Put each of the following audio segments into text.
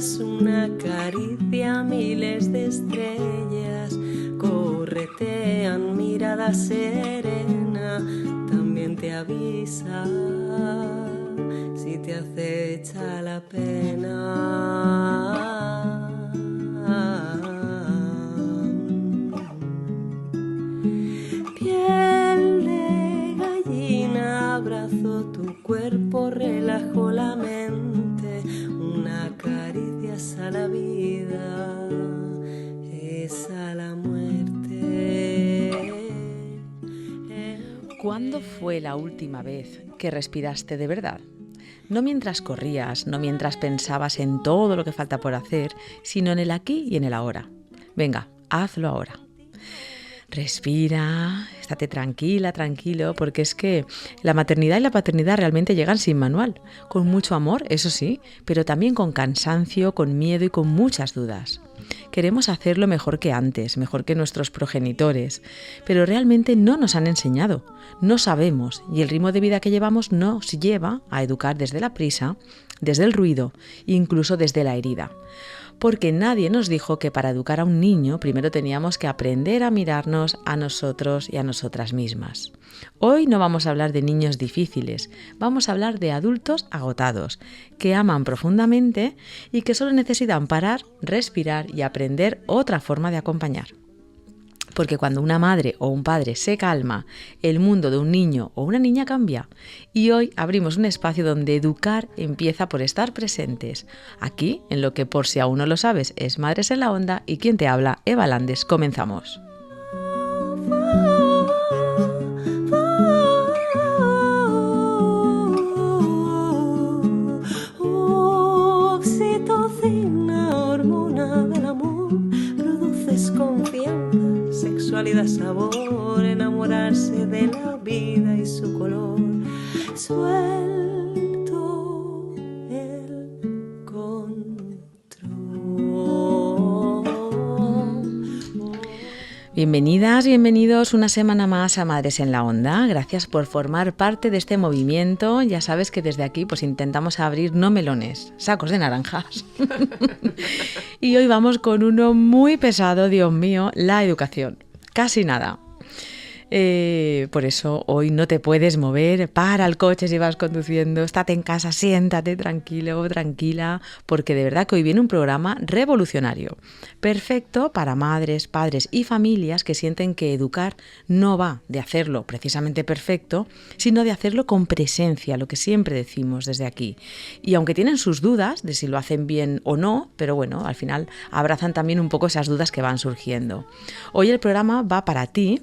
es una caricia, miles de estrellas corretean, mirada serena, también te avisa si te acecha la pena. Piel de gallina, abrazo tu cuerpo, relajo la mente, una caricia es a la vida, es a la muerte. ¿Cuándo fue la última vez que respiraste de verdad? No mientras corrías, no mientras pensabas en todo lo que falta por hacer, sino en el aquí y en el ahora. Venga, hazlo ahora. Respira, estate tranquila, tranquilo, porque es que la maternidad y la paternidad realmente llegan sin manual, con mucho amor, eso sí, pero también con cansancio, con miedo y con muchas dudas. Queremos hacerlo mejor que antes, mejor que nuestros progenitores, pero realmente no nos han enseñado, no sabemos y el ritmo de vida que llevamos nos lleva a educar desde la prisa, desde el ruido, incluso desde la herida. Porque nadie nos dijo que para educar a un niño primero teníamos que aprender a mirarnos a nosotros y a nosotras mismas. Hoy no vamos a hablar de niños difíciles, vamos a hablar de adultos agotados, que aman profundamente y que solo necesitan parar, respirar y aprender otra forma de acompañar. Porque cuando una madre o un padre se calma, el mundo de un niño o una niña cambia. Y hoy abrimos un espacio donde educar empieza por estar presentes. Aquí, en lo que por si aún no lo sabes, es Madres en la Onda y quien te habla, Eva Landes. Comenzamos. Oxitocina, hormona del amor, produces confianza, sexualidad, sabor, enamorarse de la vida y su color. Suelto el control. Bienvenidas, bienvenidos una semana más a Madres en la Onda. Gracias por formar parte de este movimiento. Ya sabes que desde aquí pues intentamos abrir no melones, sacos de naranjas. Y hoy vamos con uno muy pesado, Dios mío, la educación. Casi nada. Por eso hoy no te puedes mover, para el coche si vas conduciendo, estate en casa, siéntate tranquilo, tranquila, porque de verdad que hoy viene un programa revolucionario, perfecto para madres, padres y familias que sienten que educar no va de hacerlo precisamente perfecto, sino de hacerlo con presencia, lo que siempre decimos desde aquí. Y aunque tienen sus dudas de si lo hacen bien o no, pero bueno, al final abrazan también un poco esas dudas que van surgiendo. Hoy el programa va para ti,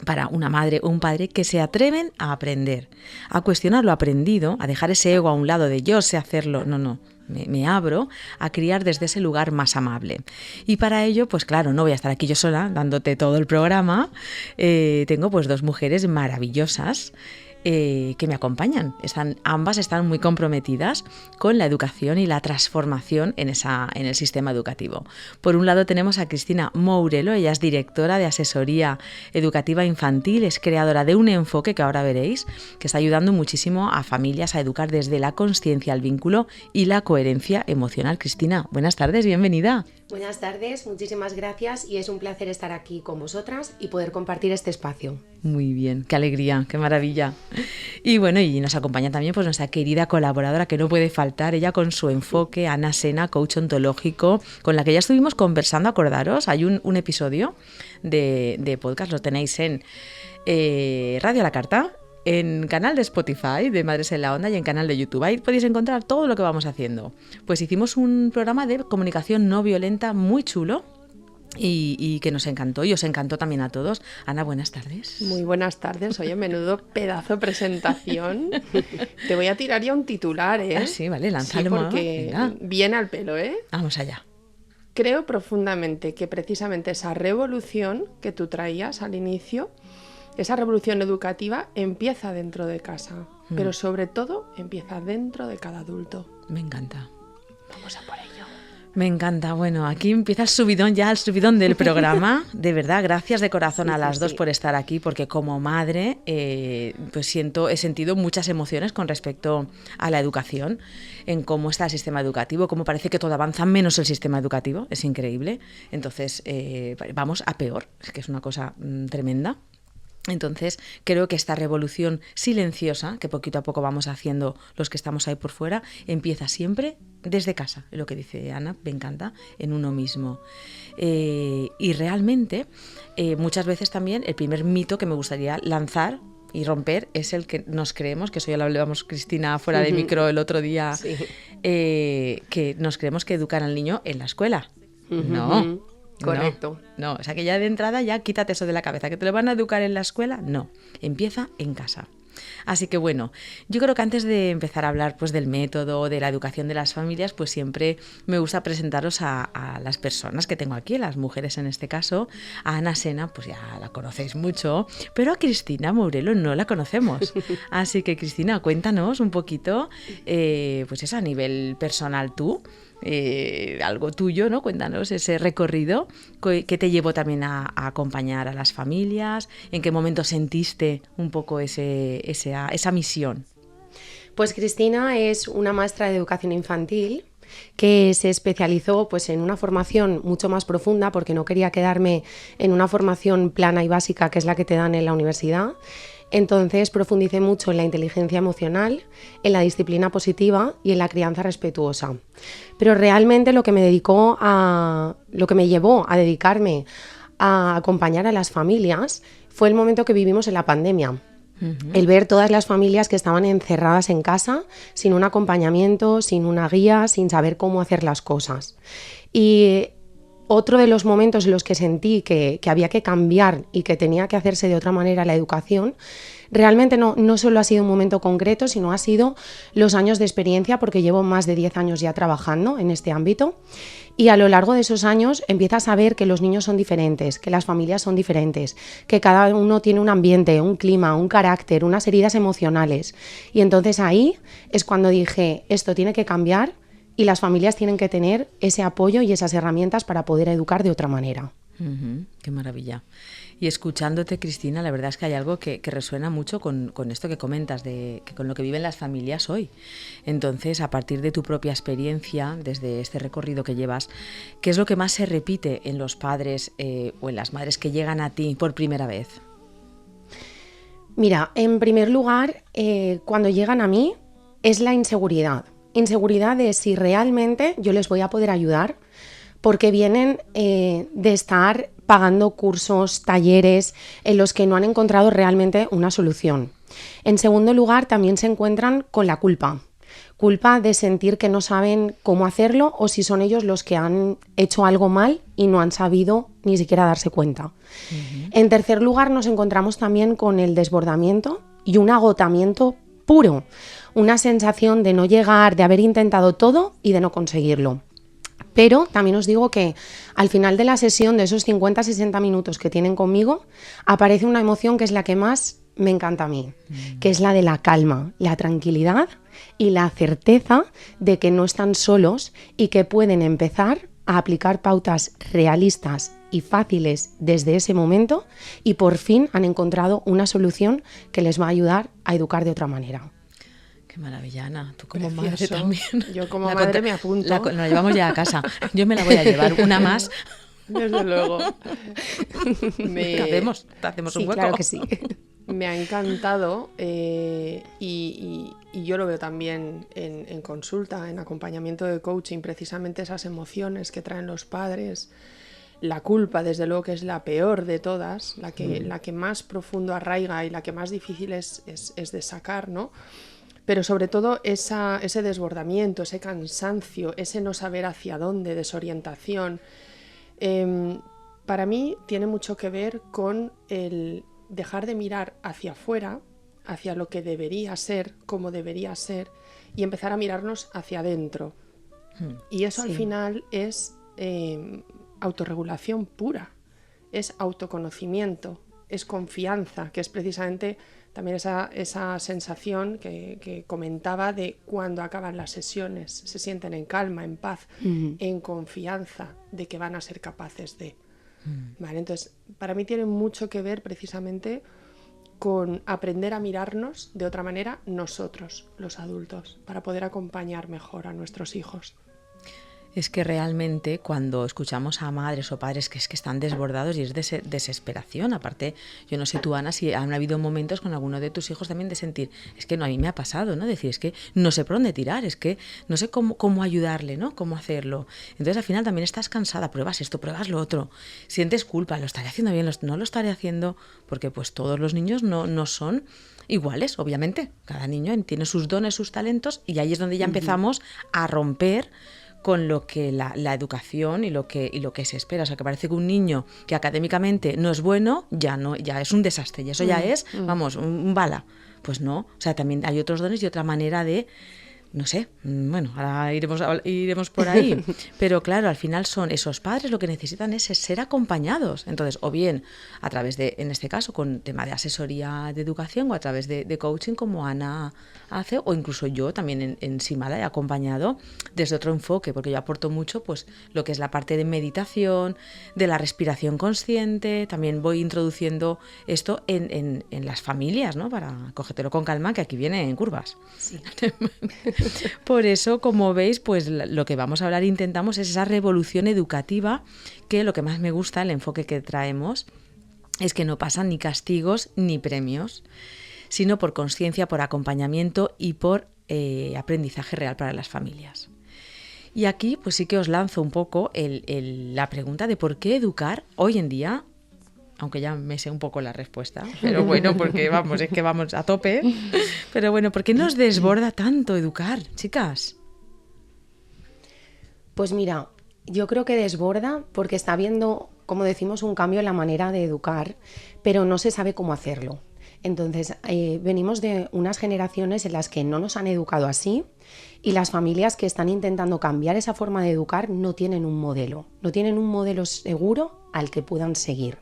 para una madre o un padre que se atreven a aprender, a cuestionar lo aprendido, a dejar ese ego a un lado de yo sé hacerlo, no, me abro a criar desde ese lugar más amable. Y para ello, pues claro, no voy a estar aquí yo sola dándote todo el programa, tengo pues dos mujeres maravillosas que me acompañan. Ambas están muy comprometidas con la educación y la transformación en el sistema educativo. Por un lado tenemos a Cristina Mourelo, ella es directora de asesoría educativa infantil, es creadora de un enfoque que ahora veréis, que está ayudando muchísimo a familias a educar desde la consciencia, el vínculo y la coherencia emocional. Cristina, buenas tardes, bienvenida. Buenas tardes, muchísimas gracias y es un placer estar aquí con vosotras y poder compartir este espacio. Muy bien, qué alegría, qué maravilla. Y bueno, y nos acompaña también pues nuestra querida colaboradora que no puede faltar, ella con su enfoque, Ana Sena, coach ontológico, con la que ya estuvimos conversando, acordaros, hay un episodio de podcast, lo tenéis en Radio a la Carta, en canal de Spotify de Madres en la Onda y en canal de YouTube. Ahí podéis encontrar todo lo que vamos haciendo. Pues hicimos un programa de comunicación no violenta muy chulo y que nos encantó y os encantó también a todos. Ana, buenas tardes. Muy buenas tardes. Oye, menudo pedazo de presentación. Te voy a tirar ya un titular, ¿eh? Ah, sí, vale, lánzalo. Sí, porque viene al pelo, ¿eh? Vamos allá. Creo profundamente que precisamente esa revolución que tú traías al inicio, esa revolución educativa empieza dentro de casa, pero sobre todo empieza dentro de cada adulto. Me encanta. Vamos a por ello. Me encanta. Bueno, aquí empieza el subidón del programa. De verdad, gracias de corazón a las dos por estar aquí, porque como madre pues he sentido muchas emociones con respecto a la educación. en cómo está el sistema educativo, cómo parece que todo avanza menos el sistema educativo, es increíble. Entonces, vamos a peor, es que es una cosa tremenda. Entonces, creo que esta revolución silenciosa, que poquito a poco vamos haciendo los que estamos ahí por fuera, empieza siempre desde casa, lo que dice Ana, me encanta, en uno mismo. Y realmente, muchas veces también, el primer mito que me gustaría lanzar y romper es el que nos creemos, que eso ya lo hablábamos Cristina fuera de micro el otro día, Sí. Que nos creemos que educan al niño en la escuela. No. Correcto. No, o sea que ya de entrada ya quítate eso de la cabeza, que te lo van a educar en la escuela, no, empieza en casa. Así que bueno, yo creo que antes de empezar a hablar pues del método, de la educación de las familias, pues siempre me gusta presentaros a las personas que tengo aquí, las mujeres en este caso. A Ana Sena, pues ya la conocéis mucho, pero a Cristina Mourelo no la conocemos. Así que Cristina, cuéntanos un poquito, pues eso a nivel personal tú. Algo tuyo, ¿no? Cuéntanos ese recorrido que te llevó también a acompañar a las familias, en qué momento sentiste un poco esa misión. Pues Cristina es una maestra de educación infantil que se especializó pues, en una formación mucho más profunda porque no quería quedarme en una formación plana y básica que es la que te dan en la universidad. Entonces profundicé mucho en la inteligencia emocional, en la disciplina positiva y en la crianza respetuosa. Pero realmente lo que me llevó a dedicarme a acompañar a las familias fue el momento que vivimos en la pandemia. Uh-huh. El ver todas las familias que estaban encerradas en casa, sin un acompañamiento, sin una guía, sin saber cómo hacer las cosas. Y otro de los momentos en los que sentí que había que cambiar y que tenía que hacerse de otra manera la educación, realmente no solo ha sido un momento concreto, sino ha sido los años de experiencia, porque llevo más de 10 años ya trabajando en este ámbito. Y a lo largo de esos años empiezas a ver que los niños son diferentes, que las familias son diferentes, que cada uno tiene un ambiente, un clima, un carácter, unas heridas emocionales. Y entonces ahí es cuando dije, esto tiene que cambiar y las familias tienen que tener ese apoyo y esas herramientas para poder educar de otra manera. Uh-huh, qué maravilla. Y escuchándote, Cristina, la verdad es que hay algo que resuena mucho con esto que comentas, con lo que viven las familias hoy. Entonces, a partir de tu propia experiencia, desde este recorrido que llevas, ¿qué es lo que más se repite en los padres o en las madres que llegan a ti por primera vez? Mira, en primer lugar, cuando llegan a mí, es la inseguridad. Inseguridad de si realmente yo les voy a poder ayudar, porque vienen de estar pagando cursos, talleres en los que no han encontrado realmente una solución. En segundo lugar, también se encuentran con la culpa. Culpa de sentir que no saben cómo hacerlo o si son ellos los que han hecho algo mal y no han sabido ni siquiera darse cuenta. Uh-huh. En tercer lugar, nos encontramos también con el desbordamiento y un agotamiento puro. Una sensación de no llegar, de haber intentado todo y de no conseguirlo. Pero también os digo que al final de la sesión, de esos 50-60 minutos que tienen conmigo, aparece una emoción que es la que más me encanta a mí, que es la de la calma, la tranquilidad y la certeza de que no están solos y que pueden empezar a aplicar pautas realistas y fáciles desde ese momento y por fin han encontrado una solución que les va a ayudar a educar de otra manera. Qué maravilla, Ana. Tú como Precioso. Madre también. Yo como madre me apunto. Nos la llevamos ya a casa. Yo me la voy a llevar una más. Desde luego. ¿Qué hacemos? ¿Te hacemos sí, un hueco? Claro que sí. Me ha encantado y yo lo veo también en consulta, en acompañamiento de coaching, precisamente esas emociones que traen los padres. La culpa, desde luego, que es la peor de todas, la que más profundo arraiga y la que más difícil es de sacar, ¿no? Pero sobre todo ese desbordamiento, ese cansancio, ese no saber hacia dónde, desorientación, para mí tiene mucho que ver con el dejar de mirar hacia afuera, hacia lo que debería ser, cómo debería ser, y empezar a mirarnos hacia adentro. Y eso al final es autorregulación pura, es autoconocimiento, es confianza, que es precisamente también esa sensación que comentaba de cuando acaban las sesiones, se sienten en calma, en paz, en confianza de que van a ser capaces de. ¿Vale? Entonces, para mí tiene mucho que ver precisamente con aprender a mirarnos de otra manera nosotros, los adultos, para poder acompañar mejor a nuestros hijos. Es que realmente cuando escuchamos a madres o padres que es que están desbordados y es desesperación. Aparte, yo no sé tú, Ana, si han habido momentos con alguno de tus hijos también de sentir, es que no, a mí me ha pasado, ¿no? Decir, es que no sé por dónde tirar, es que no sé cómo ayudarle, ¿no? Cómo hacerlo. Entonces al final también estás cansada, pruebas esto, pruebas lo otro, sientes culpa, lo estaré haciendo bien, no lo estaré haciendo, porque pues todos los niños no son iguales, obviamente. Cada niño tiene sus dones, sus talentos, y ahí es donde ya empezamos a romper con lo que la educación y lo que se espera. O sea, que parece que un niño que académicamente no es bueno, ya es un desastre, y eso ya es, vamos, un bala. Pues no, o sea, también hay otros dones y otra manera de, no sé, bueno, ahora iremos por ahí, pero claro, al final son esos padres lo que necesitan es ser acompañados. Entonces, o bien a través de, en este caso, con tema de asesoría de educación, o a través de coaching, como Ana hace, o incluso yo también en Simala he acompañado desde otro enfoque, porque yo aporto mucho pues lo que es la parte de meditación, de la respiración consciente. También voy introduciendo esto en las familias, ¿no? Para cógetelo con calma, que aquí viene en curvas. Sí. Por eso, como veis, pues lo que vamos a hablar, intentamos, es esa revolución educativa, que lo que más me gusta, el enfoque que traemos, es que no pasan ni castigos ni premios, sino por conciencia, por acompañamiento y por aprendizaje real para las familias. Y aquí pues sí que os lanzo un poco la pregunta de por qué educar hoy en día, aunque ya me sé un poco la respuesta, pero bueno, porque es que vamos a tope, pero bueno, ¿por qué nos desborda tanto educar, chicas? Pues mira, yo creo que desborda porque está habiendo, como decimos, un cambio en la manera de educar, pero no se sabe cómo hacerlo. Entonces, venimos de unas generaciones en las que no nos han educado así, y las familias que están intentando cambiar esa forma de educar no tienen un modelo seguro al que puedan seguir.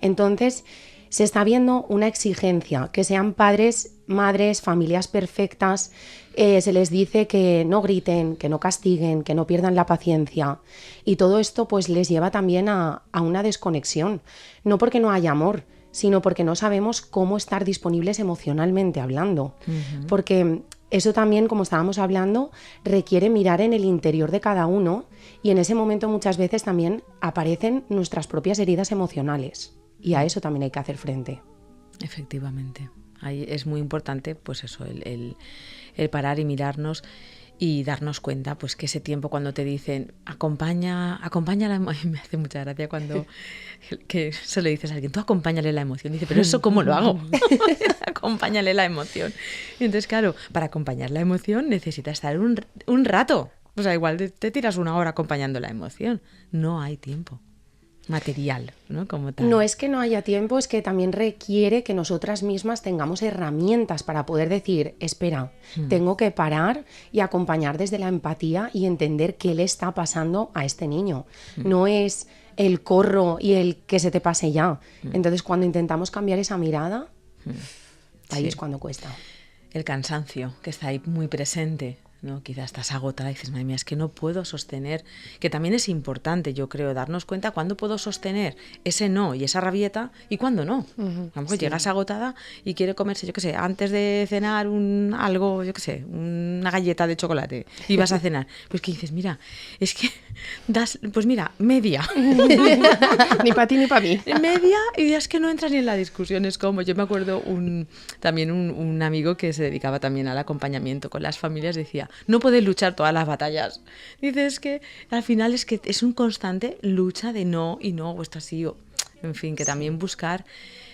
Entonces, se está viendo una exigencia, que sean padres, madres, familias perfectas. Se les dice que no griten, que no castiguen, que no pierdan la paciencia. Y todo esto pues les lleva también a una desconexión. No porque no haya amor, sino porque no sabemos cómo estar disponibles emocionalmente hablando. Uh-huh. Porque eso también, como estábamos hablando, requiere mirar en el interior de cada uno, y en ese momento muchas veces también aparecen nuestras propias heridas emocionales, y a eso también hay que hacer frente. Efectivamente. Ahí es muy importante pues eso, el parar y mirarnos y darnos cuenta pues que ese tiempo, cuando te dicen acompaña la emoción, me hace mucha gracia cuando que se lo dices a alguien, tú acompáñale la emoción, dice, pero eso ¿cómo lo hago? Acompáñale la emoción. Y entonces claro, para acompañar la emoción necesitas estar un rato, o sea, igual te tiras una hora acompañando la emoción, no hay tiempo material, ¿no? Como tal. No es que no haya tiempo, es que también requiere que nosotras mismas tengamos herramientas para poder decir, espera, tengo que parar y acompañar desde la empatía y entender qué le está pasando a este niño. No es el corro y el que se te pase ya. Entonces, cuando intentamos cambiar esa mirada, ahí es cuando cuesta. El cansancio, que está ahí muy presente, ¿no? Quizás estás agotada y dices, madre mía, es que no puedo sostener, que también es importante, yo creo, darnos cuenta cuándo puedo sostener ese no y esa rabieta y cuándo no. A lo mejor llegas agotada y quiere comerse, yo qué sé, antes de cenar algo, yo qué sé, una galleta de chocolate y vas a cenar. Pues que dices, mira, es que pues mira, media. Ni para ti ni para mí. Media, y es que no entras ni en la discusión. Es como, yo me acuerdo también un amigo que se dedicaba también al acompañamiento con las familias, decía, no puedes luchar todas las batallas. Dices que al final es que es un constante lucha de no y no, o esto así, o en fin, que también buscar,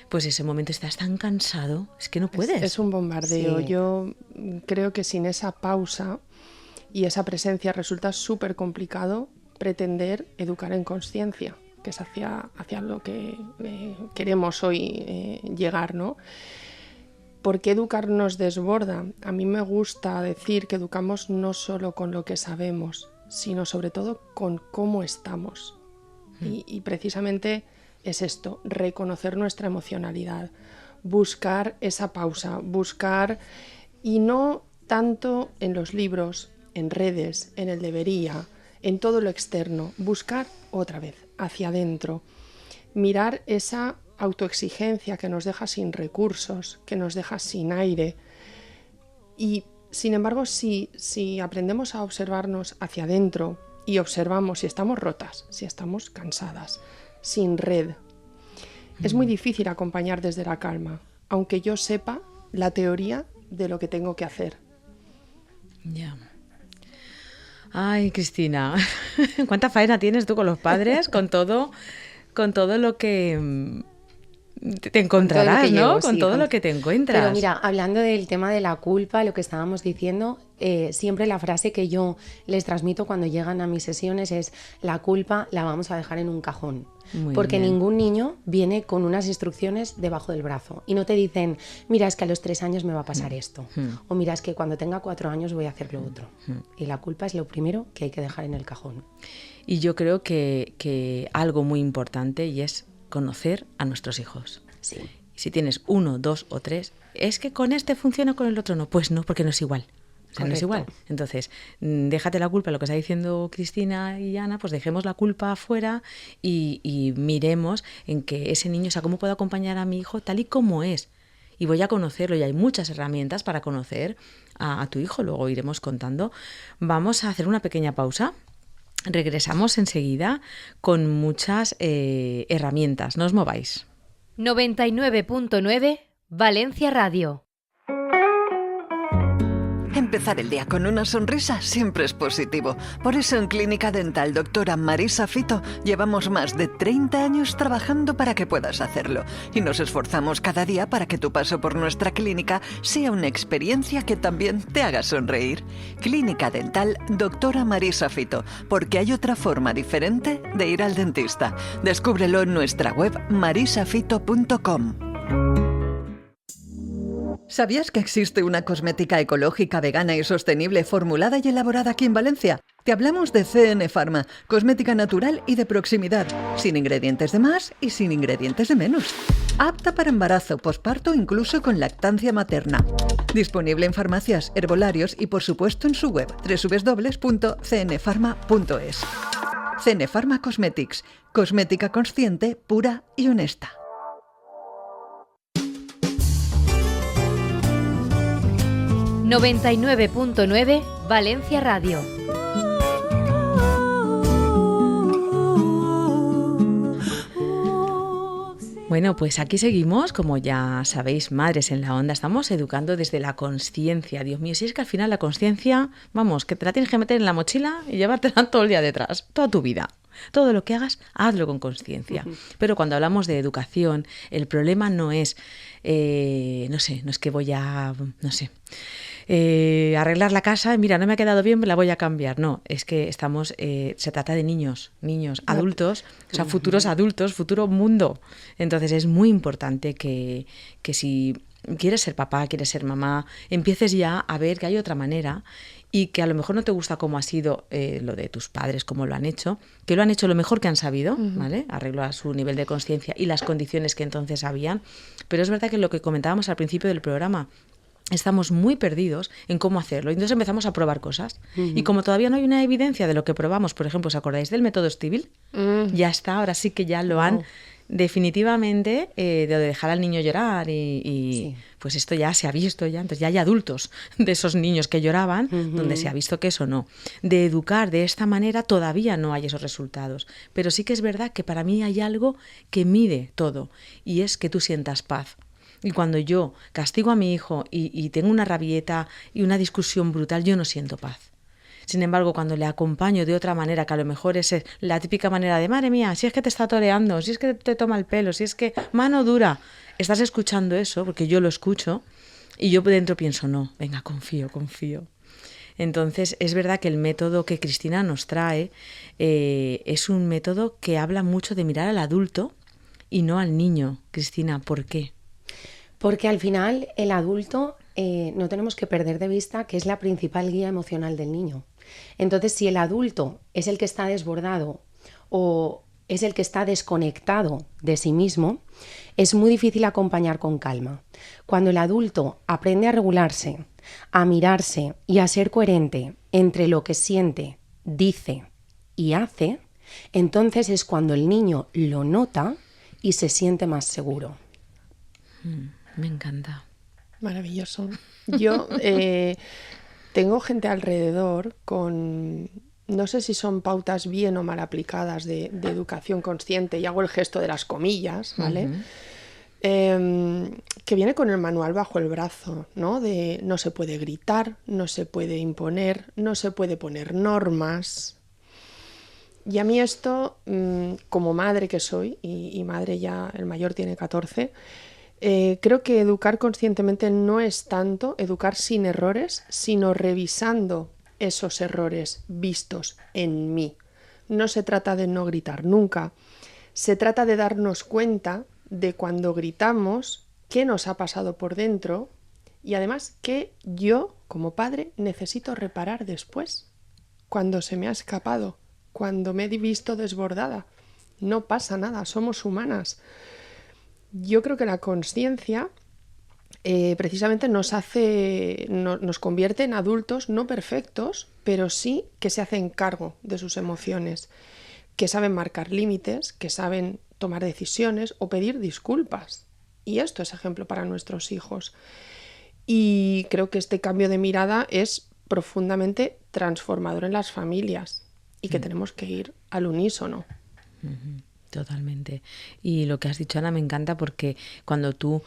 pues ese momento estás tan cansado, es que no puedes. Es un bombardeo. Sí. Yo creo que sin esa pausa y esa presencia resulta súper complicado pretender educar en consciencia, que es hacia lo que queremos hoy llegar, ¿no? ¿Por qué educar nos desborda? A mí me gusta decir que educamos no solo con lo que sabemos, sino sobre todo con cómo estamos. Y precisamente es esto, reconocer nuestra emocionalidad, buscar esa pausa, buscar, y no tanto en los libros, en redes, en el debería, en todo lo externo, buscar otra vez, hacia adentro, mirar esa autoexigencia que nos deja sin recursos, que nos deja sin aire. Y sin embargo, si aprendemos a observarnos hacia adentro y observamos si estamos rotas, si estamos cansadas, sin red, es muy difícil acompañar desde la calma, aunque yo sepa la teoría de lo que tengo que hacer. Ya. Ay, Cristina, ¿cuánta faena tienes tú con los padres? Con todo lo que te encontrarás, ¿no? Con todo lo que te encuentras. Pero mira, hablando del tema de la culpa, lo que estábamos diciendo, siempre la frase que yo les transmito cuando llegan a mis sesiones es: la culpa la vamos a dejar en un cajón. Porque ningún niño viene con unas instrucciones debajo del brazo y no te dicen, mira, es que a los 3 años me va a pasar esto, o mira, es que cuando tenga 4 años voy a hacer lo otro. Y la culpa es lo primero que hay que dejar en el cajón. Y yo creo que algo muy importante, y es conocer a nuestros hijos. Sí. Si tienes 1, 2 o 3, ¿es que con este funciona, con el otro no? Pues no, porque no es igual. O sea, no es igual. Entonces, déjate la culpa, lo que está diciendo Cristina y Ana, pues dejemos la culpa afuera y miremos en que ese niño, o sea, cómo puedo acompañar a mi hijo tal y como es. Y voy a conocerlo, y hay muchas herramientas para conocer a tu hijo, luego iremos contando. Vamos a hacer una pequeña pausa. Regresamos enseguida con muchas herramientas. No os mováis. 99.9 Valencia Radio. Empezar el día con una sonrisa siempre es positivo. Por eso en Clínica Dental Doctora Marisa Fito llevamos más de 30 años trabajando para que puedas hacerlo. Y nos esforzamos cada día para que tu paso por nuestra clínica sea una experiencia que también te haga sonreír. Clínica Dental Doctora Marisa Fito, porque hay otra forma diferente de ir al dentista. Descúbrelo en nuestra web marisafito.com. ¿Sabías que existe una cosmética ecológica, vegana y sostenible formulada y elaborada aquí en Valencia? Te hablamos de CN Pharma, cosmética natural y de proximidad, sin ingredientes de más y sin ingredientes de menos. Apta para embarazo, posparto, incluso con lactancia materna. Disponible en farmacias, herbolarios y por supuesto en su web www.cnpharma.es. CN Pharma Cosmetics, cosmética consciente, pura y honesta. 99.9 Valencia Radio. Bueno, pues aquí seguimos, como ya sabéis, Madres en la Onda, estamos educando desde la consciencia. Dios mío, si es que al final la consciencia, vamos, que te la tienes que meter en la mochila y llevártela todo el día detrás, toda tu vida. Todo lo que hagas, hazlo con consciencia. Pero cuando hablamos de educación, el problema no es, no es que voy a, arreglar la casa, mira, no me ha quedado bien, la voy a cambiar. No, es que estamos, se trata de niños, adultos, o sea, futuros adultos, futuro mundo. Entonces es muy importante que si quieres ser papá, quieres ser mamá, empieces ya a ver que hay otra manera y que a lo mejor no te gusta cómo ha sido lo de tus padres, cómo lo han hecho, que lo han hecho lo mejor que han sabido, ¿vale? Arreglo a su nivel de conciencia y las condiciones que entonces habían. Pero es verdad que lo que comentábamos al principio del programa, estamos muy perdidos en cómo hacerlo. Entonces empezamos a probar cosas. Y como todavía no hay una evidencia de lo que probamos, por ejemplo, ¿os acordáis del método Stivil? Ya está, ahora sí que ya lo han definitivamente de dejar al niño llorar y pues esto ya se ha visto ya. Entonces ya hay adultos de esos niños que lloraban donde se ha visto que eso no. De educar de esta manera todavía no hay esos resultados. Pero sí que es verdad que para mí hay algo que mide todo y es que tú sientas paz. Y cuando yo castigo a mi hijo y tengo una rabieta y una discusión brutal, yo no siento paz. Sin embargo, cuando le acompaño de otra manera, que a lo mejor es la típica manera de, madre mía, si es que te está toreando, si es que te toma el pelo, si es que mano dura, estás escuchando eso, porque yo lo escucho, y yo dentro pienso, no, venga, confío. Entonces, es verdad que el método que Cristina nos trae es un método que habla mucho de mirar al adulto y no al niño. Cristina, ¿por qué? Porque al final el adulto no tenemos que perder de vista que es la principal guía emocional del niño. Entonces, si el adulto es el que está desbordado o es el que está desconectado de sí mismo, es muy difícil acompañar con calma. Cuando el adulto aprende a regularse, a mirarse y a ser coherente entre lo que siente, dice y hace, entonces es cuando el niño lo nota y se siente más seguro. Me encanta. Maravilloso. Yo tengo gente alrededor con, no sé si son pautas bien o mal aplicadas de educación consciente, y hago el gesto de las comillas, ¿vale? Que viene con el manual bajo el brazo, ¿no? De no se puede gritar, no se puede imponer, no se puede poner normas. Y a mí esto, como madre que soy, y madre ya, el mayor tiene 14, creo que educar conscientemente no es tanto educar sin errores, sino revisando esos errores vistos en mí. No se trata de no gritar nunca, se trata de darnos cuenta de cuando gritamos, qué nos ha pasado por dentro y además qué yo, como padre, necesito reparar después, cuando se me ha escapado, cuando me he visto desbordada. No pasa nada, somos humanas. Yo creo que la consciencia precisamente nos convierte en adultos no perfectos, pero sí que se hacen cargo de sus emociones, que saben marcar límites, que saben tomar decisiones o pedir disculpas. Y esto es ejemplo para nuestros hijos. Y creo que este cambio de mirada es profundamente transformador en las familias y que tenemos que ir al unísono. Totalmente. Y lo que has dicho, Ana, me encanta porque cuando tú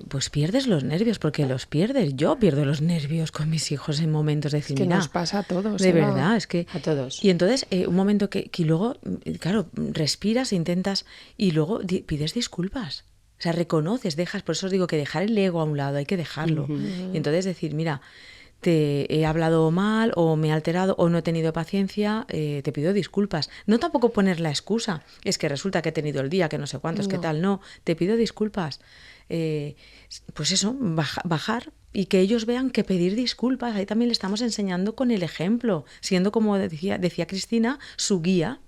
pues pierdes los nervios, porque los pierdes. Yo pierdo los nervios con mis hijos en momentos de decir, que mira, nos pasa a todos. de verdad, es que a todos. Y entonces un momento que luego, claro, respiras, intentas y luego pides disculpas. O sea, reconoces, dejas, por eso os digo que dejar el ego a un lado, hay que dejarlo. Y entonces decir, mira, te he hablado mal o me he alterado o no he tenido paciencia, te pido disculpas. No tampoco poner la excusa, es que resulta que he tenido el día, que no sé cuántos, que tal, no, te pido disculpas. Pues eso, bajar y que ellos vean que pedir disculpas, ahí también le estamos enseñando con el ejemplo, siendo, como decía Cristina, su guía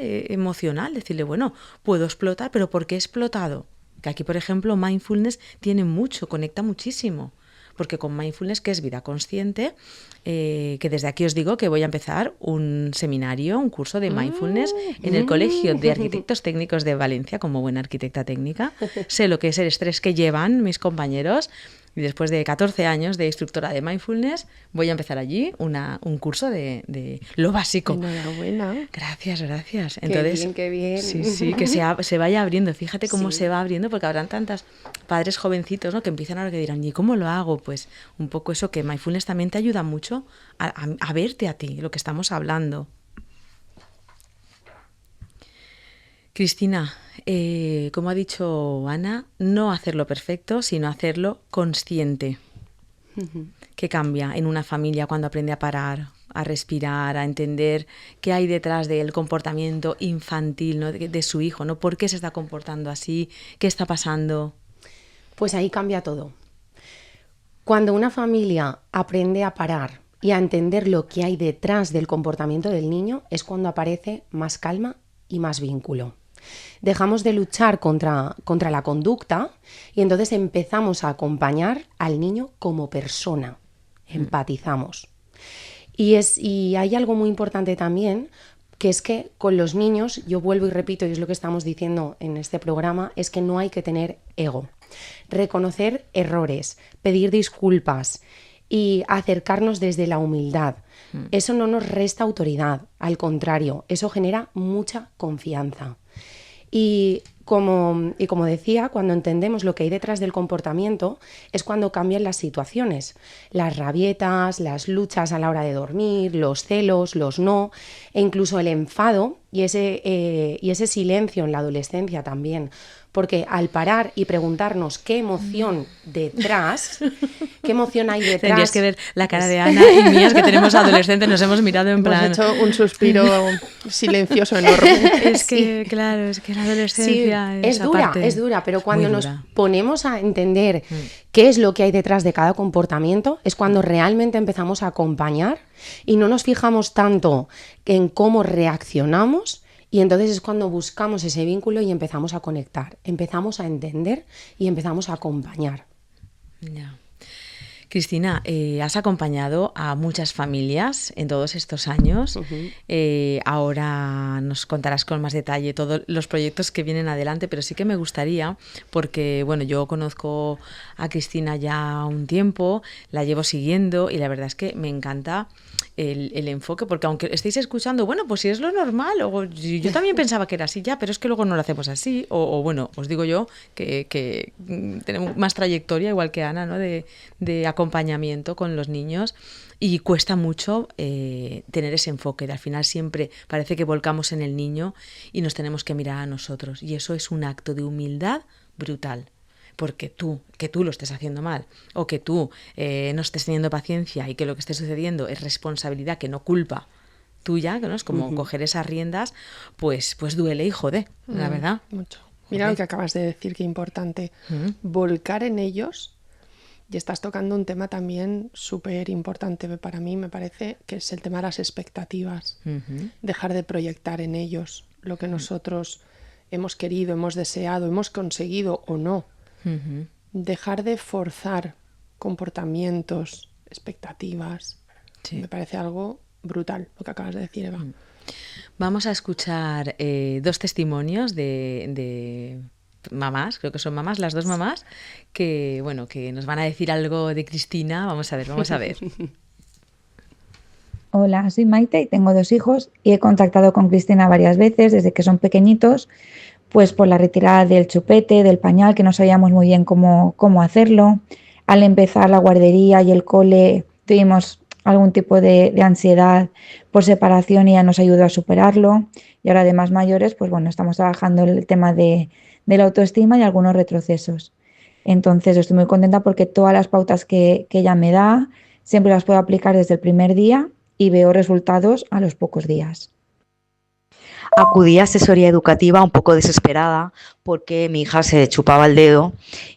emocional, decirle, bueno, puedo explotar, pero ¿por qué he explotado? Que aquí, por ejemplo, mindfulness tiene mucho, conecta muchísimo. Porque con mindfulness, que es vida consciente, que desde aquí os digo que voy a empezar un seminario, un curso de mindfulness en el Colegio de Arquitectos Técnicos de Valencia, como buena arquitecta técnica. Sé lo que es el estrés que llevan mis compañeros y después de 14 años de instructora de mindfulness voy a empezar allí un curso de lo básico. Enhorabuena. Gracias. Entonces, qué bien. Sí, que se vaya abriendo. Fíjate cómo se va abriendo, porque habrán tantas padres jovencitos, ¿no?, que empiezan ahora que dirán, ¿y cómo lo hago? Pues un poco eso, que mindfulness también te ayuda mucho a verte a ti, lo que estamos hablando. Cristina, como ha dicho Ana, no hacerlo perfecto, sino hacerlo consciente. ¿Qué cambia en una familia cuando aprende a parar, a respirar, a entender qué hay detrás del comportamiento infantil, ¿no?, de su hijo, ¿no? ¿Por qué se está comportando así? ¿Qué está pasando? Pues ahí cambia todo. Cuando una familia aprende a parar y a entender lo que hay detrás del comportamiento del niño, es cuando aparece más calma y más vínculo. Dejamos de luchar contra la conducta y entonces empezamos a acompañar al niño como persona. Empatizamos. Y hay algo muy importante también, que es que con los niños, yo vuelvo y repito, y es lo que estamos diciendo en este programa, es que no hay que tener ego. Reconocer errores, pedir disculpas y acercarnos desde la humildad. Eso no nos resta autoridad, al contrario, eso genera mucha confianza. Y como decía, cuando entendemos lo que hay detrás del comportamiento, es cuando cambian las situaciones. Las rabietas, las luchas a la hora de dormir, los celos, los no, e incluso el enfado y ese silencio en la adolescencia también. Porque al parar y preguntarnos qué emoción detrás, qué emoción hay detrás... Tendrías que ver la cara de Ana y mías, que tenemos adolescentes, nos hemos mirado en plan... Hemos hecho un suspiro silencioso enorme. Es que, claro, es que la adolescencia... Sí, es dura, pero cuando nos ponemos a entender qué es lo que hay detrás de cada comportamiento, es cuando realmente empezamos a acompañar y no nos fijamos tanto en cómo reaccionamos. Y entonces es cuando buscamos ese vínculo y empezamos a conectar, empezamos a entender y empezamos a acompañar. Ya. Cristina, has acompañado a muchas familias en todos estos años. Ahora nos contarás con más detalle todos los proyectos que vienen adelante, pero sí que me gustaría, porque bueno, yo conozco a Cristina ya un tiempo, la llevo siguiendo y la verdad es que me encanta el enfoque, porque aunque estéis escuchando, bueno, pues si es lo normal, o yo también pensaba que era así ya, pero es que luego no lo hacemos así, o bueno, os digo yo que tenemos más trayectoria, igual que Ana, ¿no? de acompañamiento con los niños, y cuesta mucho tener ese enfoque, de al final siempre parece que volcamos en el niño y nos tenemos que mirar a nosotros, y eso es un acto de humildad brutal. Porque que tú lo estés haciendo mal o que tú no estés teniendo paciencia y que lo que esté sucediendo es responsabilidad, que no culpa tuya, ¿no? Es como coger esas riendas, pues duele y jode, la verdad. Mucho. Mira lo que acabas de decir, qué importante. Volcar en ellos, y estás tocando un tema también súper importante para mí, me parece, que es el tema de las expectativas. Dejar de proyectar en ellos lo que nosotros hemos querido, hemos deseado, hemos conseguido o no. Dejar de forzar comportamientos, expectativas. Sí. Me parece algo brutal lo que acabas de decir, Eva. Vamos a escuchar 2 testimonios de mamás, creo que son mamás, las 2 mamás, que bueno, que nos van a decir algo de Cristina. Vamos a ver. Hola, soy Maite y tengo 2 hijos y he contactado con Cristina varias veces desde que son pequeñitos, pues por la retirada del chupete, del pañal, que no sabíamos muy bien cómo hacerlo. Al empezar la guardería y el cole tuvimos algún tipo de ansiedad por separación y ella nos ayudó a superarlo. Y ahora de más mayores, pues bueno, estamos trabajando el tema de la autoestima y algunos retrocesos. Entonces estoy muy contenta porque todas las pautas que ella me da siempre las puedo aplicar desde el primer día y veo resultados a los pocos días. Acudí a asesoría educativa un poco desesperada porque mi hija se chupaba el dedo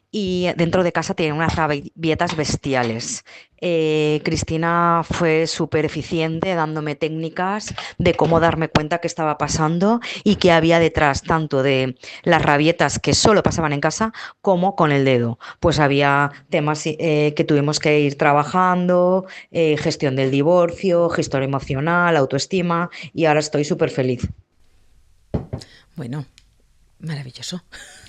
y dentro de casa tenía unas rabietas bestiales. Cristina fue súper eficiente dándome técnicas de cómo darme cuenta qué estaba pasando y qué había detrás, tanto de las rabietas que solo pasaban en casa como con el dedo. Pues había temas que tuvimos que ir trabajando, gestión del divorcio, gestión emocional, autoestima, y ahora estoy súper feliz. Bueno, maravilloso.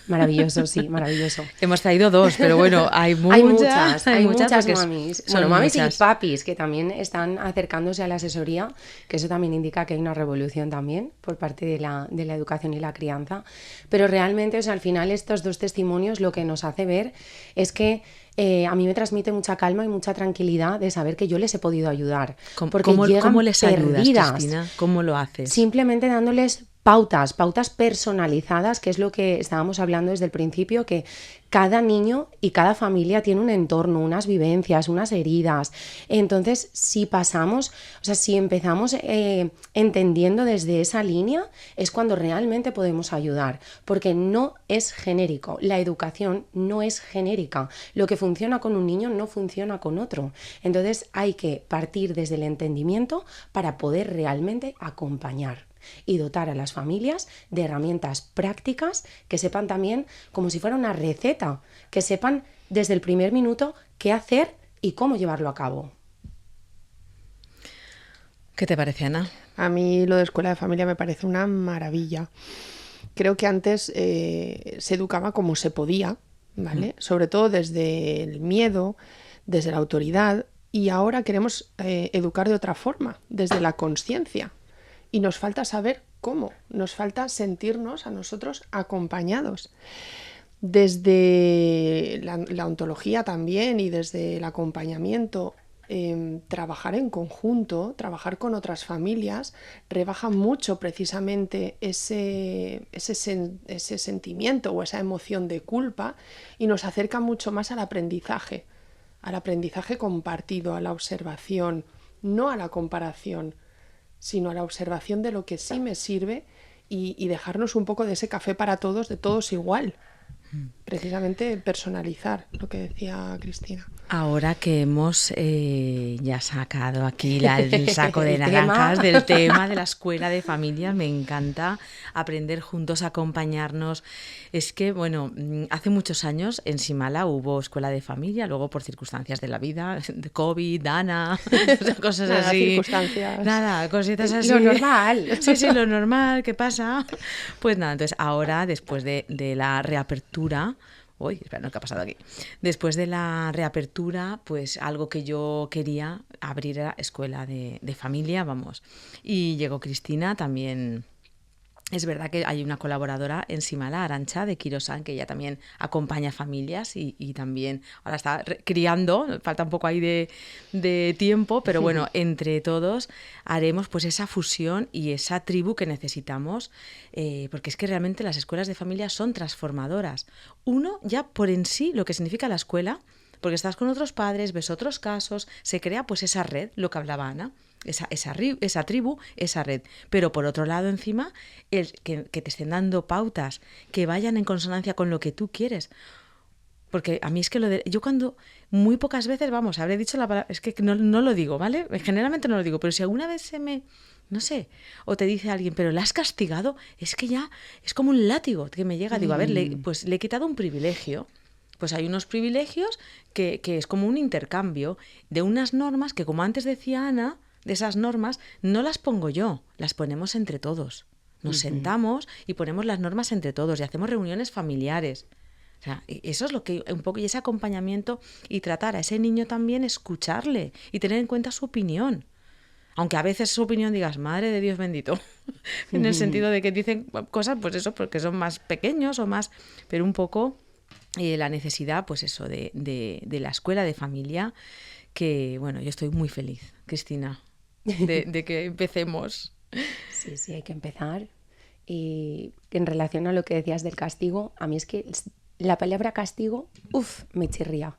Maravilloso, sí, maravilloso. Hemos traído 2, pero bueno, hay muchas mamis. Bueno, mamis y papis que también están acercándose a la asesoría, que eso también indica que hay una revolución también por parte de la educación y la crianza. Pero realmente, o sea, al final estos 2 testimonios lo que nos hace ver es que a mí me transmite mucha calma y mucha tranquilidad de saber que yo les he podido ayudar. ¿Cómo les ayudas, Cristina? ¿Cómo lo haces? Simplemente dándoles pautas personalizadas, que es lo que estábamos hablando desde el principio, que cada niño y cada familia tiene un entorno, unas vivencias, unas heridas. Entonces, si empezamos entendiendo desde esa línea, es cuando realmente podemos ayudar, porque no es genérico. La educación no es genérica. Lo que funciona con un niño no funciona con otro. Entonces, hay que partir desde el entendimiento para poder realmente acompañar y dotar a las familias de herramientas prácticas que sepan también, como si fuera una receta, que sepan desde el primer minuto qué hacer y cómo llevarlo a cabo. ¿Qué te parece, Ana? A mí lo de escuela de familia me parece una maravilla. Creo que antes se educaba como se podía, ¿vale? Sobre todo desde el miedo, desde la autoridad, y ahora queremos educar de otra forma, desde la consciencia. Y nos falta saber cómo, nos falta sentirnos a nosotros acompañados. Desde la ontología también y desde el acompañamiento, trabajar en conjunto, trabajar con otras familias, rebaja mucho precisamente ese sentimiento o esa emoción de culpa y nos acerca mucho más al aprendizaje compartido, a la observación, no a la comparación, sino a la observación de lo que sí me sirve y dejarnos un poco de ese café para todos, de todos igual. precisamente personalizar, lo que decía Cristina. Ahora que hemos ya sacado aquí el saco de naranjas del tema de la escuela de familia, me encanta aprender juntos, acompañarnos. Es que, bueno, hace muchos años en Simala hubo escuela de familia, luego por circunstancias de la vida, de COVID, Ana, cosas Nada, así. Circunstancias. Nada, cositas así. Lo normal. Sí, lo normal, ¿qué pasa? Pues nada, entonces ahora, después de la reapertura... Uy, espera, no, ¿qué ha pasado aquí? Después de la reapertura, pues algo que yo quería abrir era escuela de familia, vamos. Y llegó Cristina también. Es verdad que hay una colaboradora en Simala, Arantxa, de Kirosan, que ella también acompaña familias y también ahora está criando, falta un poco ahí de tiempo, pero bueno, entre todos haremos pues esa fusión y esa tribu que necesitamos, porque es que realmente las escuelas de familia son transformadoras. Uno, ya por en sí, lo que significa la escuela, porque estás con otros padres, ves otros casos, se crea pues esa red, lo que hablaba Ana, esa tribu, esa red. Pero por otro lado, encima, que te estén dando pautas que vayan en consonancia con lo que tú quieres. Porque a mí es que yo cuando muy pocas veces, vamos, habré dicho la palabra, es que no lo digo, ¿vale? Generalmente no lo digo, pero si alguna vez no sé, o te dice alguien, pero ¿la has castigado? Es que ya es como un látigo que me llega. Digo, a ver, pues le he quitado un privilegio. Pues hay unos privilegios que es como un intercambio de unas normas que, como antes decía Ana, de esas normas no las pongo yo, las ponemos entre todos. Nos sentamos y ponemos las normas entre todos y hacemos reuniones familiares. O sea, eso es lo que un poco, y ese acompañamiento y tratar a ese niño también, escucharle y tener en cuenta su opinión. Aunque a veces su opinión digas, madre de Dios bendito, en el sentido de que dicen cosas, pues eso, porque son más pequeños o más, pero un poco la necesidad, pues eso, de la escuela de familia, que bueno, yo estoy muy feliz, Cristina, de que empecemos. Sí, hay que empezar. Y en relación a lo que decías del castigo, a mí es que la palabra castigo, me chirría.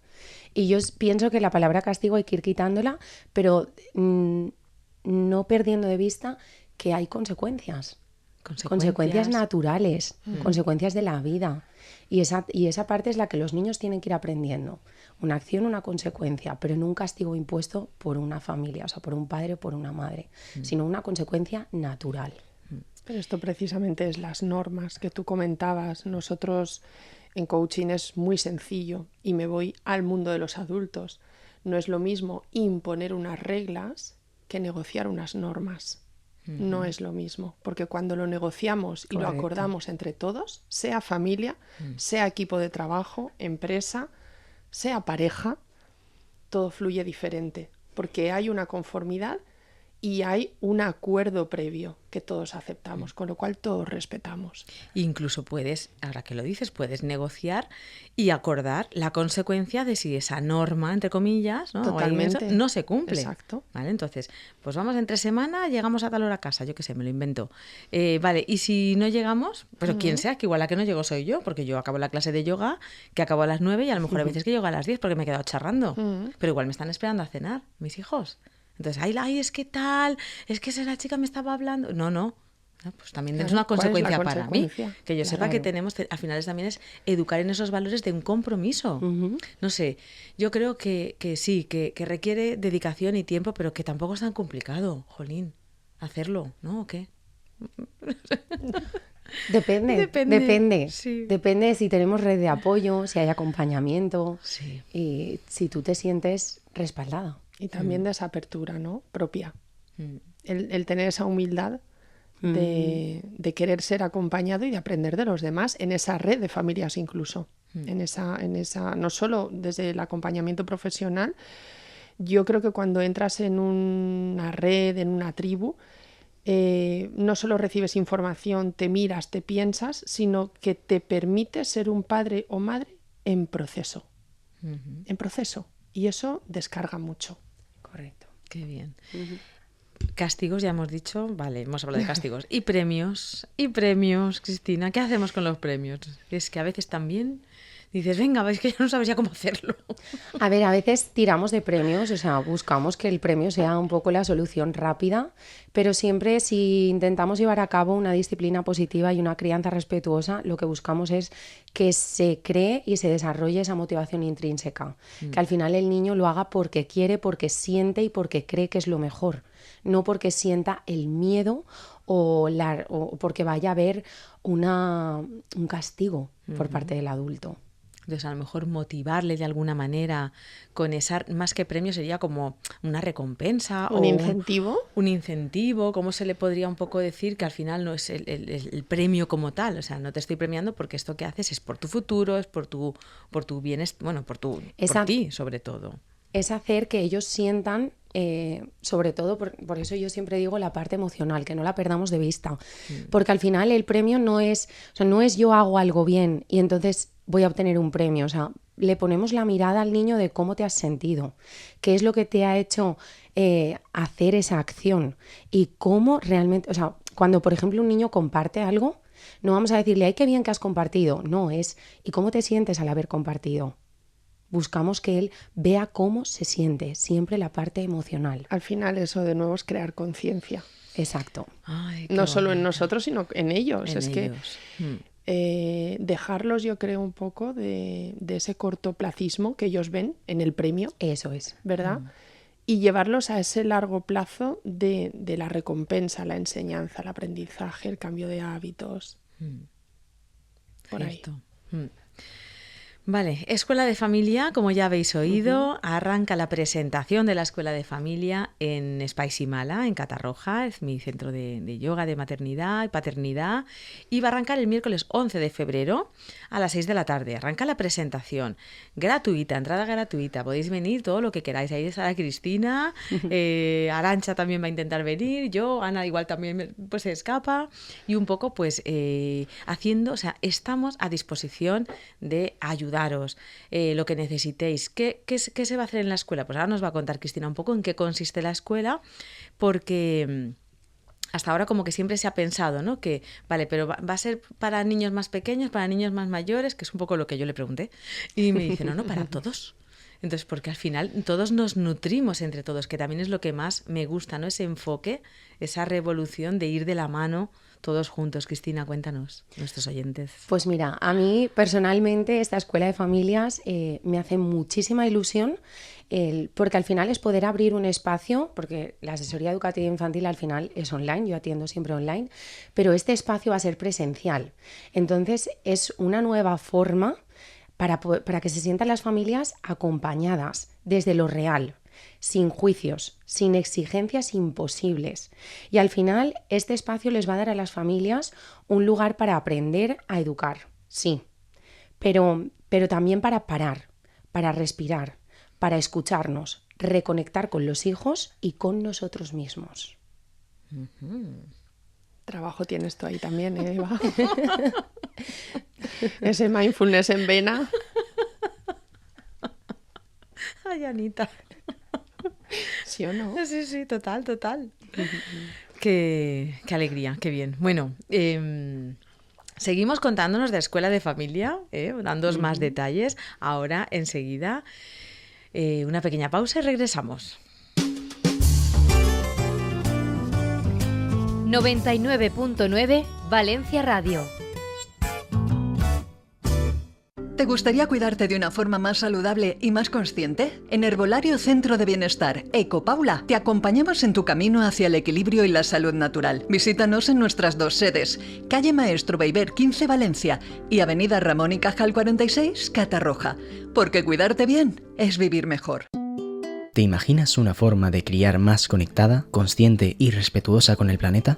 Y yo pienso que la palabra castigo hay que ir quitándola, pero no perdiendo de vista que hay consecuencias naturales, consecuencias de la vida. Y esa parte es la que los niños tienen que ir aprendiendo. Una acción, una consecuencia, pero no un castigo impuesto por una familia, o sea, por un padre o por una madre, sino una consecuencia natural. Pero esto precisamente es las normas que tú comentabas. Nosotros en coaching es muy sencillo y me voy al mundo de los adultos. No es lo mismo imponer unas reglas que negociar unas normas. No es lo mismo, porque cuando lo negociamos y lo acordamos entre todos, sea familia, sea equipo de trabajo, empresa, sea pareja, todo fluye diferente, porque hay una conformidad y hay un acuerdo previo que todos aceptamos, con lo cual todos respetamos. Incluso puedes, ahora que lo dices, puedes negociar y acordar la consecuencia de si esa norma, entre comillas, ¿no? Totalmente. No se cumple. Exacto. ¿Vale? Entonces, pues vamos entre semana, llegamos a tal hora a casa, yo qué sé, me lo invento. Vale, y si no llegamos, pues quien sea, que igual la que no llegó soy yo, porque yo acabo la clase de yoga, que acabo a las 9 y a lo mejor a veces que llego a las 10 porque me he quedado charrando. Pero igual me están esperando a cenar, mis hijos. Entonces, ay, es que tal, es que esa chica me estaba hablando. No, pues también es una consecuencia para mí. Que yo sepa que tenemos, al final también es educar en esos valores de un compromiso. No sé, yo creo que sí, que requiere dedicación y tiempo, pero que tampoco es tan complicado, jolín, hacerlo, ¿no? ¿O qué? Depende. Sí. Depende si tenemos red de apoyo, si hay acompañamiento, y si tú te sientes respaldada. Y también de esa apertura, ¿no? Propia. El tener esa humildad de querer ser acompañado y de aprender de los demás en esa red de familias incluso. En esa, no solo desde el acompañamiento profesional. Yo creo que cuando entras en una red, en una tribu, no solo recibes información, te miras, te piensas, sino que te permite ser un padre o madre en proceso. En proceso. Y eso descarga mucho. Correcto. Qué bien. Castigos, ya hemos dicho, vale, hemos hablado de castigos. Y premios, Cristina, ¿qué hacemos con los premios? Es que a veces también dices, venga, es que ya no sabes ya cómo hacerlo. A ver, a veces tiramos de premios, o sea, buscamos que el premio sea un poco la solución rápida, pero siempre si intentamos llevar a cabo una disciplina positiva y una crianza respetuosa, lo que buscamos es que se cree y se desarrolle esa motivación intrínseca, que al final el niño lo haga porque quiere, porque siente y porque cree que es lo mejor, no porque sienta el miedo o porque vaya a haber un castigo por parte del adulto. Entonces, a lo mejor motivarle de alguna manera con esa, más que premio, sería como una recompensa. ¿Un incentivo? Un incentivo, ¿cómo se le podría un poco decir que al final no es el premio como tal? O sea, no te estoy premiando porque esto que haces es por tu futuro, es por tu bienestar, bueno, por ti, sobre todo. Es hacer que ellos sientan, sobre todo, por eso yo siempre digo la parte emocional, que no la perdamos de vista. Porque al final el premio no es yo hago algo bien y entonces voy a obtener un premio. O sea, le ponemos la mirada al niño de cómo te has sentido, qué es lo que te ha hecho hacer esa acción y cómo realmente, o sea, cuando por ejemplo un niño comparte algo, no vamos a decirle, ¡ay, qué bien que has compartido! No, es, ¿y cómo te sientes al haber compartido? Buscamos que él vea cómo se siente, siempre la parte emocional. Al final eso de nuevo es crear conciencia. Exacto. Ay, no solo en nosotros, sino en ellos. Que dejarlos, yo creo, un poco de ese cortoplacismo que ellos ven en el premio. Eso es. ¿Verdad? Y llevarlos a ese largo plazo de la recompensa, la enseñanza, el aprendizaje, el cambio de hábitos. Por ahí. Vale, Escuela de Familia, como ya habéis oído, arranca la presentación de la Escuela de Familia en Spicy Mala, en Catarroja, es mi centro de yoga, de maternidad y paternidad, y va a arrancar el miércoles 11 de febrero a las 6 de la tarde. Arranca la presentación gratuita, entrada gratuita, podéis venir todo lo que queráis. Ahí estará Cristina, Arantxa también va a intentar venir, yo, Ana igual también pues se escapa, y un poco pues haciendo, o sea, estamos a disposición de ayudaros, lo que necesitéis. ¿Qué se va a hacer en la escuela? Pues ahora nos va a contar Cristina un poco en qué consiste la escuela, porque hasta ahora como que siempre se ha pensado, ¿no? Que, vale, pero va a ser para niños más pequeños, para niños más mayores, que es un poco lo que yo le pregunté, y me dice, no, para todos. Entonces, porque al final todos nos nutrimos entre todos, que también es lo que más me gusta, ¿no? Ese enfoque, esa revolución de ir de la mano todos juntos. Cristina, cuéntanos, nuestros oyentes. Pues mira, a mí personalmente esta Escuela de Familias me hace muchísima ilusión, porque al final es poder abrir un espacio, porque la asesoría educativa infantil al final es online, yo atiendo siempre online, pero este espacio va a ser presencial. Entonces es una nueva forma para que se sientan las familias acompañadas desde lo real, sin juicios, sin exigencias imposibles. Y al final este espacio les va a dar a las familias un lugar para aprender a educar, sí, pero también para parar, para respirar, para escucharnos, reconectar con los hijos y con nosotros mismos. Trabajo tienes tú ahí también, Eva. Ese mindfulness en vena. Ay, Anita. ¿Sí o no? Sí, total. Qué alegría, qué bien. Bueno, seguimos contándonos de Escuela de Familia, dándoos más detalles. Ahora, enseguida, una pequeña pausa y regresamos. 99.9 Valencia Radio. ¿Te gustaría cuidarte de una forma más saludable y más consciente? En Herbolario Centro de Bienestar, Ecopaula, te acompañamos en tu camino hacia el equilibrio y la salud natural. Visítanos en nuestras dos sedes, calle Maestro Beiber 15 Valencia y avenida Ramón y Cajal 46 Catarroja. Porque cuidarte bien es vivir mejor. ¿Te imaginas una forma de criar más conectada, consciente y respetuosa con el planeta?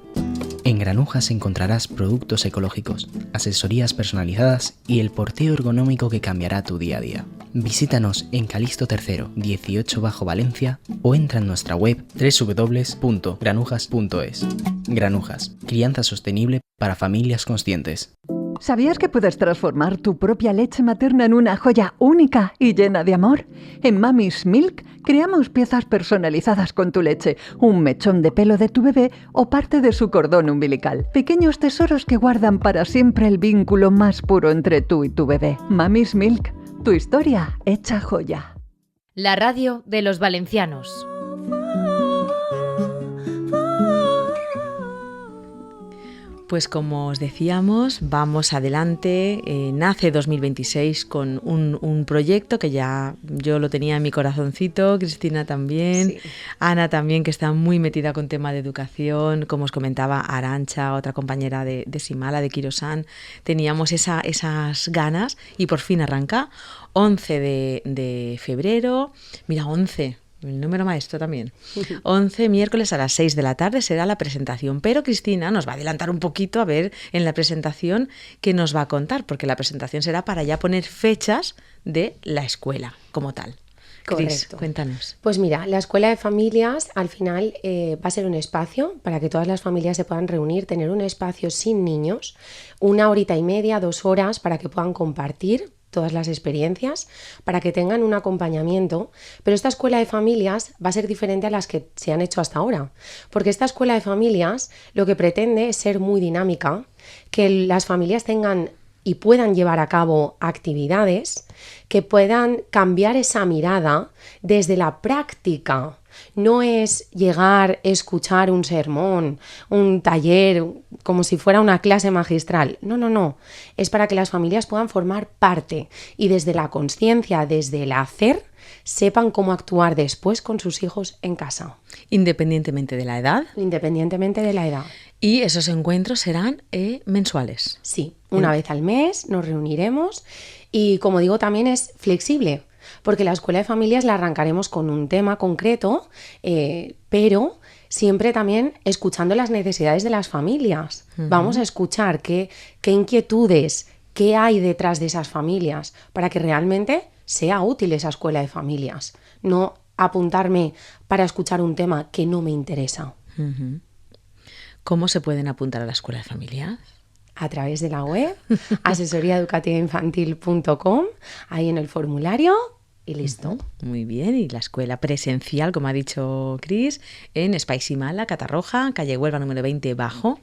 En Granujas encontrarás productos ecológicos, asesorías personalizadas y el porteo ergonómico que cambiará tu día a día. Visítanos en Calixto III, 18 Bajo Valencia o entra en nuestra web www.granujas.es. Granujas, crianza sostenible para familias conscientes. ¿Sabías que puedes transformar tu propia leche materna en una joya única y llena de amor? En Mami's Milk creamos piezas personalizadas con tu leche, un mechón de pelo de tu bebé o parte de su cordón umbilical. Pequeños tesoros que guardan para siempre el vínculo más puro entre tú y tu bebé. Mami's Milk, tu historia hecha joya. La radio de los valencianos. Pues como os decíamos, vamos adelante. Nace 2026 con un proyecto que ya yo lo tenía en mi corazoncito, Cristina también, sí. Ana también, que está muy metida con tema de educación, como os comentaba Arantxa, otra compañera de Simala, de Quirosán. Teníamos esas ganas y por fin arranca 11 de febrero. Mira, 11. El número maestro también. 11 miércoles a las 6 de la tarde será la presentación, pero Cristina nos va a adelantar un poquito a ver en la presentación qué nos va a contar, porque la presentación será para ya poner fechas de la escuela como tal. Correcto. Cris, cuéntanos. Pues mira, la escuela de familias al final va a ser un espacio para que todas las familias se puedan reunir, tener un espacio sin niños, 1 horita y media, 2 horas para que puedan compartir todas las experiencias, para que tengan un acompañamiento, pero esta escuela de familias va a ser diferente a las que se han hecho hasta ahora, porque esta escuela de familias lo que pretende es ser muy dinámica, que las familias tengan y puedan llevar a cabo actividades que puedan cambiar esa mirada desde la práctica. No es llegar, escuchar un sermón, un taller, como si fuera una clase magistral. No. Es para que las familias puedan formar parte y desde la consciencia, desde el hacer, sepan cómo actuar después con sus hijos en casa. Independientemente de la edad. Independientemente de la edad. Y esos encuentros serán mensuales. Sí, una vez al mes nos reuniremos y, como digo, también es flexible. Porque la escuela de familias la arrancaremos con un tema concreto, pero siempre también escuchando las necesidades de las familias. Uh-huh. Vamos a escuchar qué inquietudes, qué hay detrás de esas familias, para que realmente sea útil esa escuela de familias. No apuntarme para escuchar un tema que no me interesa. Uh-huh. ¿Cómo se pueden apuntar a la escuela de familias? A través de la web, asesoriaeducativainfantil.com, ahí en el formulario y listo. Muy bien, y la escuela presencial, como ha dicho Cris, en Espai Simala, Catarroja, calle Huelva número 20 bajo.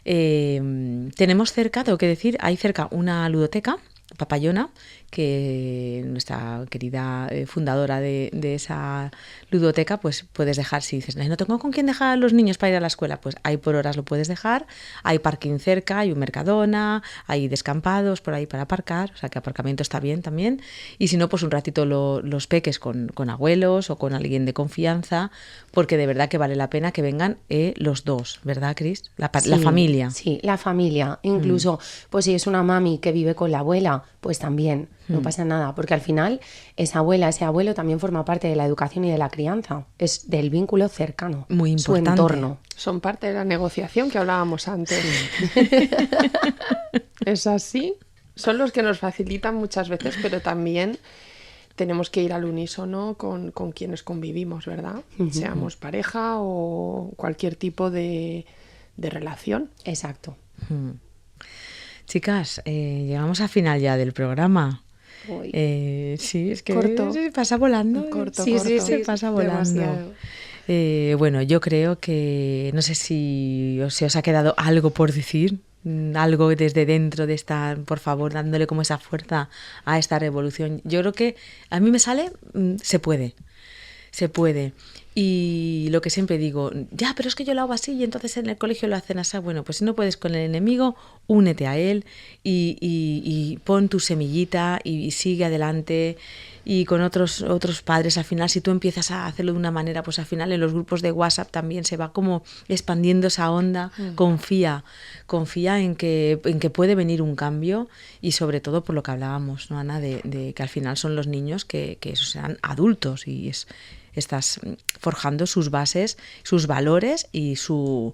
Tenemos cerca, tengo que decir, hay cerca una ludoteca, Papayona, que nuestra querida fundadora de esa ludoteca, pues puedes dejar, si dices, no tengo con quién dejar a los niños para ir a la escuela, pues ahí por horas lo puedes dejar, hay parking cerca, hay un Mercadona, hay descampados por ahí para aparcar, o sea que aparcamiento está bien también, y si no, pues un ratito los peques con abuelos o con alguien de confianza, porque de verdad que vale la pena que vengan los dos, ¿verdad, Cris? La familia. Sí, la familia, incluso, pues si es una mami que vive con la abuela, pues también. No pasa nada, porque al final esa abuela, ese abuelo también forma parte de la educación y de la crianza. Es del vínculo cercano, muy importante. Su entorno. Son parte de la negociación que hablábamos antes. Es así. Son los que nos facilitan muchas veces, pero también tenemos que ir al unísono con quienes convivimos, ¿verdad? Uh-huh. Seamos pareja o cualquier tipo de relación. Exacto. Uh-huh. Chicas, llegamos al final ya del programa. Sí, es que corto. Pasa volando. Corto. Sí, pasa volando. Bueno, yo creo que, no sé si os ha quedado algo por decir, algo desde dentro de esta, por favor, dándole como esa fuerza a esta revolución. Yo creo que a mí me sale, se puede. Y lo que siempre digo, ya, pero es que yo lo hago así y entonces en el colegio lo hacen así. Bueno, pues si no puedes con el enemigo, únete a él y pon tu semillita y sigue adelante. Y con otros padres, al final, si tú empiezas a hacerlo de una manera, pues al final en los grupos de WhatsApp también se va como expandiendo esa onda. Confía en que puede venir un cambio y sobre todo por lo que hablábamos, ¿no, Ana? De que al final son los niños que sean adultos y estás forjando sus bases, sus valores y su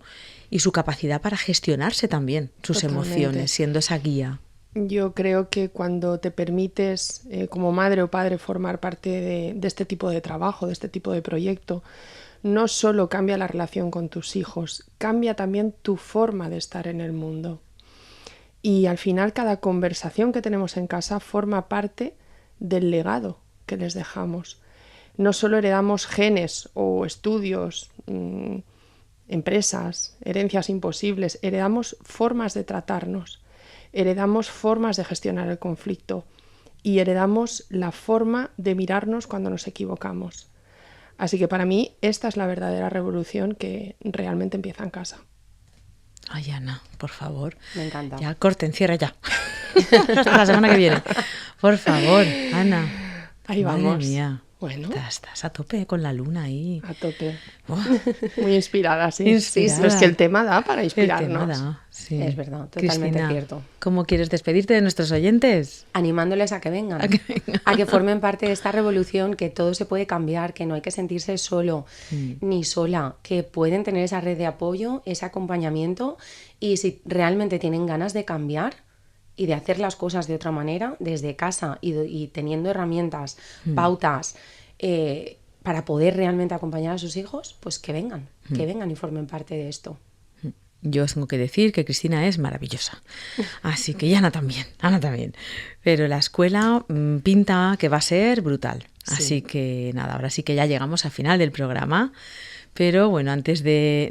capacidad para gestionarse también, sus emociones, siendo esa guía. Yo creo que cuando te permites, como madre o padre, formar parte de este tipo de trabajo, de este tipo de proyecto, no solo cambia la relación con tus hijos, cambia también tu forma de estar en el mundo. Y al final cada conversación que tenemos en casa forma parte del legado que les dejamos. No solo heredamos genes o estudios, empresas, herencias imposibles, heredamos formas de tratarnos, heredamos formas de gestionar el conflicto y heredamos la forma de mirarnos cuando nos equivocamos. Así que para mí esta es la verdadera revolución que realmente empieza en casa. Ay, Ana, por favor. Me encanta. Ya, corten, cierra ya. Hasta la semana que viene. Por favor, Ana. Ahí Madre vamos. Mía. Bueno. Estás a tope con la luna ahí. A tope. Oh. Muy inspirada, sí. Inspirada. Sí, es que el tema da para inspirarnos. El tema da, sí. Es verdad, totalmente Cristina, cierto. ¿cómo quieres despedirte de nuestros oyentes? Animándoles a que vengan, a que formen parte de esta revolución, que todo se puede cambiar, que no hay que sentirse solo ni sola, que pueden tener esa red de apoyo, ese acompañamiento, y si realmente tienen ganas de cambiar y de hacer las cosas de otra manera, desde casa y teniendo herramientas, pautas, para poder realmente acompañar a sus hijos, pues que vengan y formen parte de esto. Yo os tengo que decir que Cristina es maravillosa. Así que y Ana también. Pero la escuela pinta que va a ser brutal. Sí. Así que nada, ahora sí que ya llegamos al final del programa. Pero bueno, antes de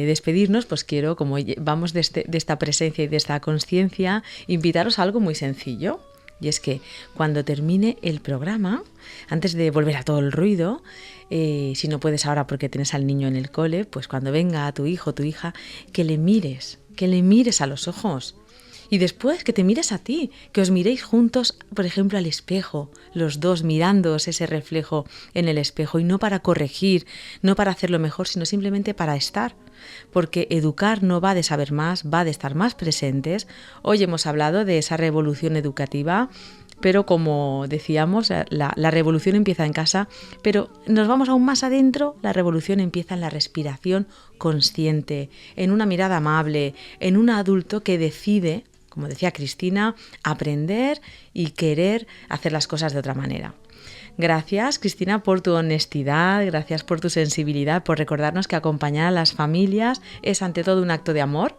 despedirnos, pues quiero, como vamos de esta presencia y de esta conciencia, invitaros a algo muy sencillo. Y es que cuando termine el programa, antes de volver a todo el ruido, si no puedes ahora porque tienes al niño en el cole, pues cuando venga a tu hijo o tu hija, que le mires a los ojos. Y después que te mires a ti, que os miréis juntos, por ejemplo, al espejo, los dos mirándoos ese reflejo en el espejo, y no para corregir, no para hacerlo mejor, sino simplemente para estar. Porque educar no va de saber más, va de estar más presentes. Hoy hemos hablado de esa revolución educativa, pero como decíamos, la revolución empieza en casa, pero nos vamos aún más adentro, la revolución empieza en la respiración consciente, en una mirada amable, en un adulto que decide, como decía Cristina, aprender y querer hacer las cosas de otra manera. Gracias, Cristina, por tu honestidad, gracias por tu sensibilidad, por recordarnos que acompañar a las familias es ante todo un acto de amor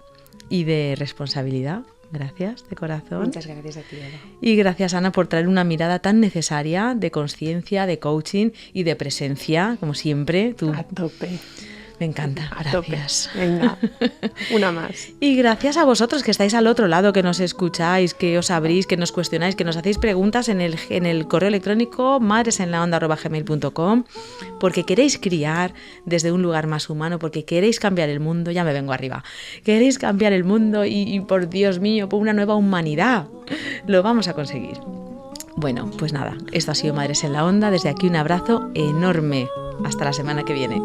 y de responsabilidad. Gracias, de corazón. Muchas gracias a ti, Eva. Y gracias, Ana, por traer una mirada tan necesaria de conciencia, de coaching y de presencia, como siempre. Tú. A tope. Me encanta, gracias. Venga, una más. Y gracias a vosotros que estáis al otro lado, que nos escucháis, que os abrís, que nos cuestionáis, que nos hacéis preguntas en el correo electrónico madresenlaonda@gmail.com, porque queréis criar desde un lugar más humano, porque queréis cambiar el mundo, ya me vengo arriba, queréis cambiar el mundo y por Dios mío, por una nueva humanidad, lo vamos a conseguir. Bueno, pues nada, esto ha sido Madres en la Onda, desde aquí un abrazo enorme, hasta la semana que viene.